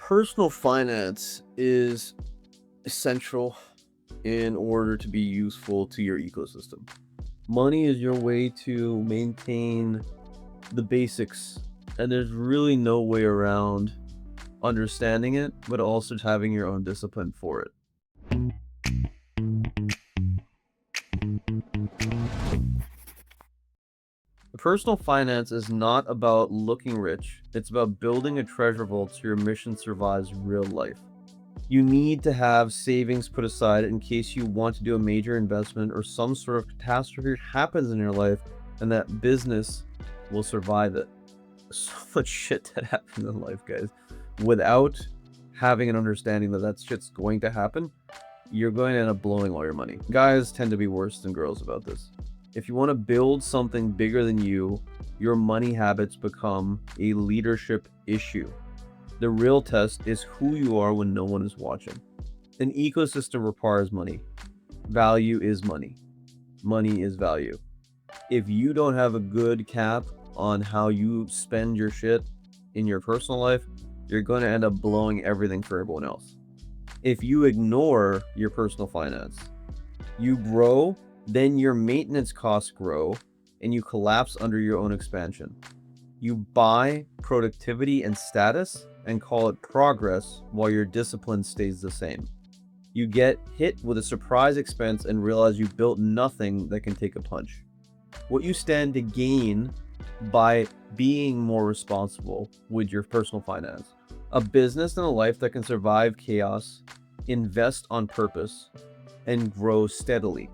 Personal finance is essential in order to be useful to your ecosystem. Money is your way to maintain the basics, and there's really no way around understanding it, but also having your own discipline for it. Personal finance is not about looking rich, it's about building a treasure vault so your mission survives real life. You need to have savings put aside in case you want to do a major investment or some sort of catastrophe happens in your life, and that business will survive it. So much shit that happens in life, guys. Without having an understanding that that shit's going to happen, you're going to end up blowing all your money. Guys tend to be worse than girls about this. If you want to build something bigger than you, your money habits become a leadership issue. The real test is who you are when no one is watching. An ecosystem requires money. Value is money. Money is value. If you don't have a good cap on how you spend your shit in your personal life, you're going to end up blowing everything for everyone else. If you ignore your personal finance, you grow, then your maintenance costs grow, and you collapse under your own expansion. You buy productivity and status and call it progress while your discipline stays the same. You get hit with a surprise expense and realize you built nothing that can take a punch. What you stand to gain by being more responsible with your personal finance. A business and a life that can survive chaos, invest on purpose, and grow steadily.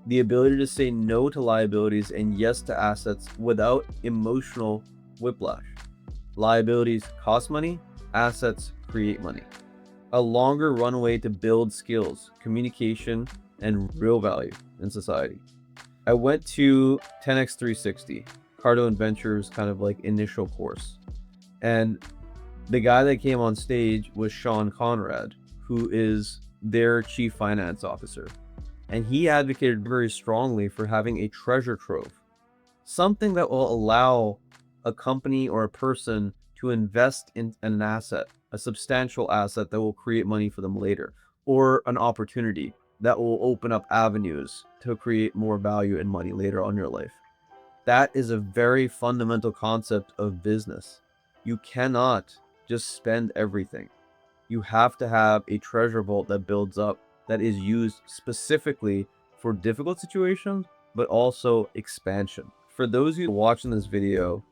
The ability to say no to liabilities and yes to assets without emotional whiplash. Liabilities cost money, assets create money. A longer runway to build skills, communication, and real value in society. I went to 10x 360, Cardo and Ventures kind of like initial course. And the guy that came on stage was Sean Conrad, who is their chief finance officer. And he advocated very strongly for having a treasure trove, something that will allow a company or a person to invest in an asset, a substantial asset that will create money for them later, or an opportunity that will open up avenues to create more value and money later on in your life. That is a very fundamental concept of business. You cannot just spend everything. You have to have a treasure vault that builds up, that is used specifically for difficult situations, but also expansion. For those of you watching this video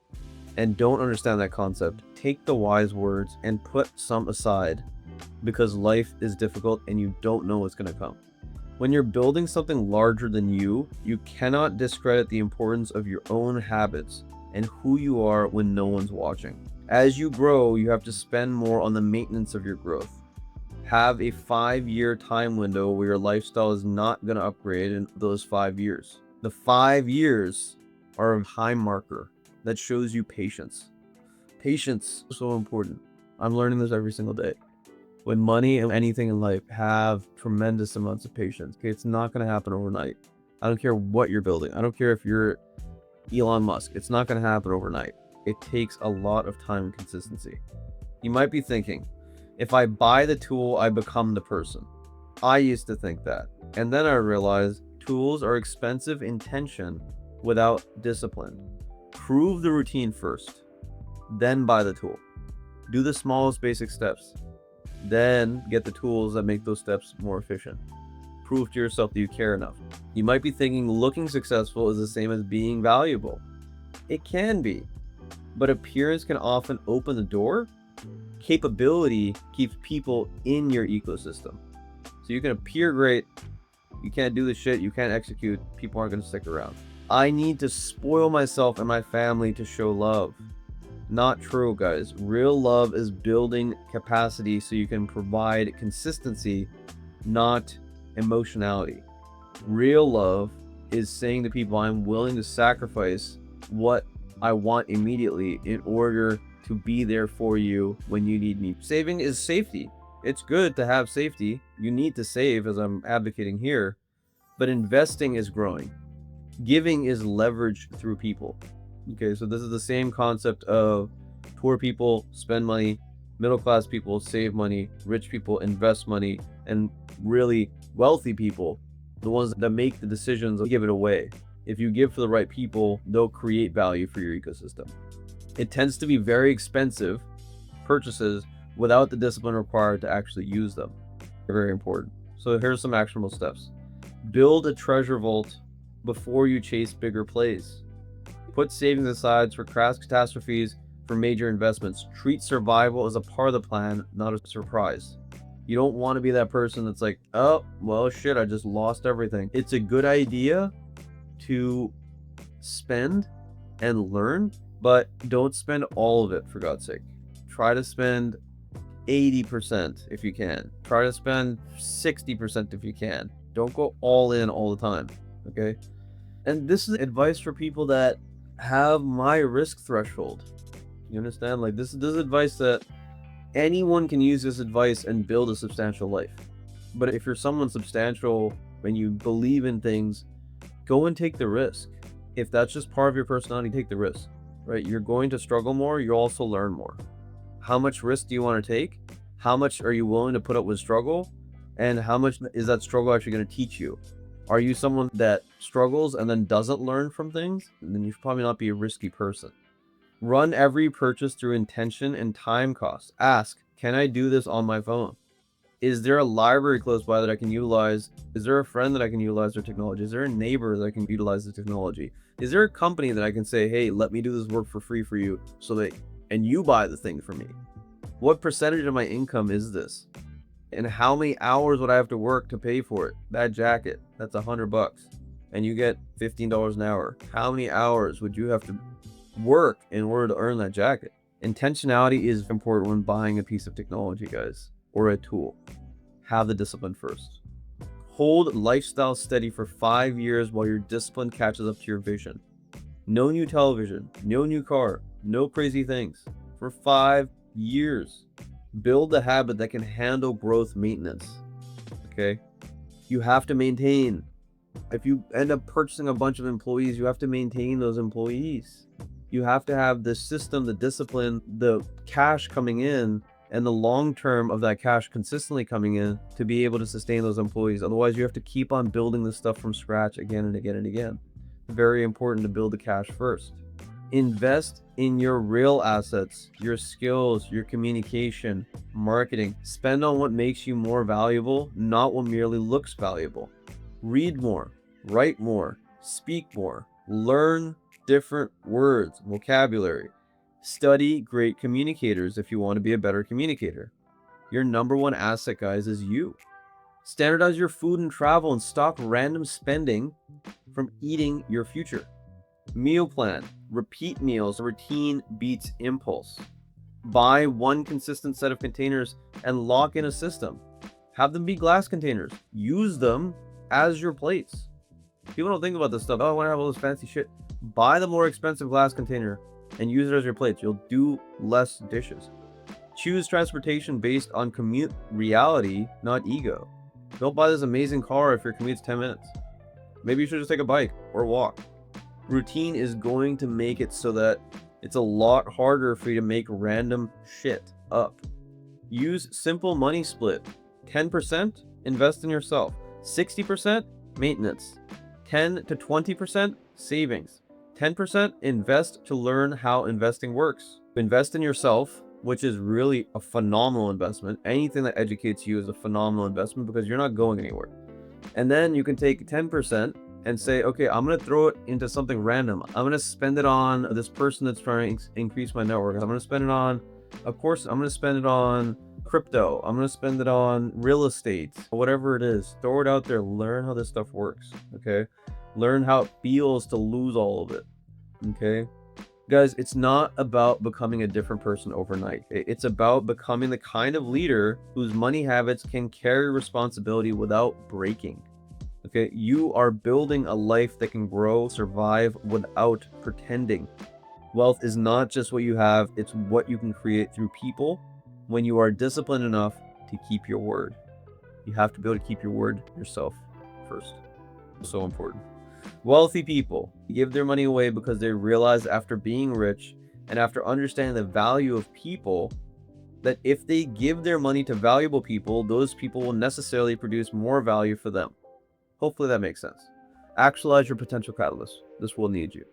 and don't understand that concept, take the wise words and put some aside, because life is difficult and you don't know what's going to come. When you're building something larger than you cannot discredit the importance of your own habits and who you are when no one's watching. As you grow, you have to spend more on the maintenance of your growth. Have a 5-year time window where your lifestyle is not going to upgrade in those 5 years. The 5 years are a time marker that shows you patience. Patience is so important. I'm learning this every single day. With money and anything in life, have tremendous amounts of patience. Okay, it's not going to happen overnight. I don't care what you're building. I don't care if you're Elon Musk. It's not going to happen overnight. It takes a lot of time and consistency. You might be thinking, if I buy the tool, I become the person. I used to think that. And then I realized tools are expensive in tension without discipline. Prove the routine first, then buy the tool. Do the smallest basic steps, then get the tools that make those steps more efficient. Prove to yourself that you care enough. You might be thinking looking successful is the same as being valuable. It can be, but appearance can often open the door. Capability keeps people in your ecosystem. So you can appear great, you can't do the shit, you can't execute, people aren't going to stick around. I need to spoil myself and my family to show love. Not true, guys. Real love is building capacity so you can provide consistency, not emotionality. Real love is saying to people, I'm willing to sacrifice what I want immediately in order to be there for you when you need me. Saving is safety. It's good to have safety. You need to save, as I'm advocating here, but investing is growing. Giving is leverage through people. Okay, so this is the same concept of poor people spend money, Middle class people save money, rich people invest money, and really wealthy people, the ones that make the decisions, give it away. If you give for the right people, they'll create value for your ecosystem. It tends to be very expensive purchases without the discipline required to actually use them. They're very important. So here's some actionable steps. Build a treasure vault before you chase bigger plays. Put savings aside for crash catastrophes, for major investments. Treat survival as a part of the plan, not a surprise. You don't want to be that person that's like, oh, well, shit, I just lost everything. It's a good idea to spend and learn, but don't spend all of it, for God's sake. Try to spend 80% if you can. Try to spend 60% if you can. Don't go all in all the time, okay? And this is advice for people that have my risk threshold. You understand? Like this is advice that anyone can use this advice and build a substantial life. But if you're someone substantial and you believe in things, go and take the risk. If that's just part of your personality, take the risk, right? You're going to struggle more. You'll also learn more. How much risk do you want to take? How much are you willing to put up with struggle? And how much is that struggle actually going to teach you? Are you someone that struggles and then doesn't learn from things? Then you should probably not be a risky person. Run every purchase through intention and time cost. Ask, can I do this on my phone? Is there a library close by that I can utilize? Is there a friend that I can utilize their technology? Is there a neighbor that I can utilize the technology? Is there a company that I can say, hey, let me do this work for free for you so that, and you buy the thing for me? What percentage of my income is this? And how many hours would I have to work to pay for it? That jacket, that's $100 and you get $15 an hour. How many hours would you have to work in order to earn that jacket? Intentionality is important when buying a piece of technology, guys, or a tool. Have the discipline first. Hold lifestyle steady for 5 years while your discipline catches up to your vision. No new television, no new car, no crazy things for 5 years. Build a habit that can handle growth maintenance. Okay? You have to maintain. If you end up purchasing a bunch of employees, you have to maintain those employees. You have to have the system, the discipline, the cash coming in, and the long term of that cash consistently coming in to be able to sustain those employees. Otherwise, you have to keep on building this stuff from scratch again and again and again. Very important to build the cash first. Invest in your real assets, your skills, your communication, marketing. Spend on what makes you more valuable, not what merely looks valuable. Read more, write more, speak more, learn different words, vocabulary. Study great communicators if you want to be a better communicator. Your number one asset, guys, is you. Standardize your food and travel and stop random spending from eating your future. Meal plan. Repeat meals. Routine beats impulse. Buy one consistent set of containers and lock in a system. Have them be glass containers. Use them as your plates. People don't think about this stuff. Oh, I want to have all this fancy shit. Buy the more expensive glass container and use it as your plates. You'll do less dishes. Choose transportation based on commute reality, not ego. Don't buy this amazing car if your commute's 10 minutes. Maybe you should just take a bike or walk. Routine is going to make it so that it's a lot harder for you to make random shit up. Use simple money split. 10% invest in yourself. 60% maintenance. 10 to 20% savings. 10% invest to learn how investing works. Invest in yourself, which is really a phenomenal investment. Anything that educates you is a phenomenal investment because you're not going anywhere. And then you can take 10% and say, okay, I'm going to throw it into something random. I'm going to spend it on this person that's trying to increase my network. I'm going to spend it on a course. I'm going to spend it on crypto. I'm going to spend it on real estate, whatever it is. Throw it out there. Learn how this stuff works. Okay. Learn how it feels to lose all of it. Okay. Guys, it's not about becoming a different person overnight. It's about becoming the kind of leader whose money habits can carry responsibility without breaking. Okay, you are building a life that can grow, survive without pretending. Wealth is not just what you have, it's what you can create through people when you are disciplined enough to keep your word. You have to be able to keep your word yourself first. So important. Wealthy people give their money away because they realize after being rich and after understanding the value of people, that if they give their money to valuable people, those people will necessarily produce more value for them. Hopefully that makes sense. Actualize your potential catalyst. This will need you.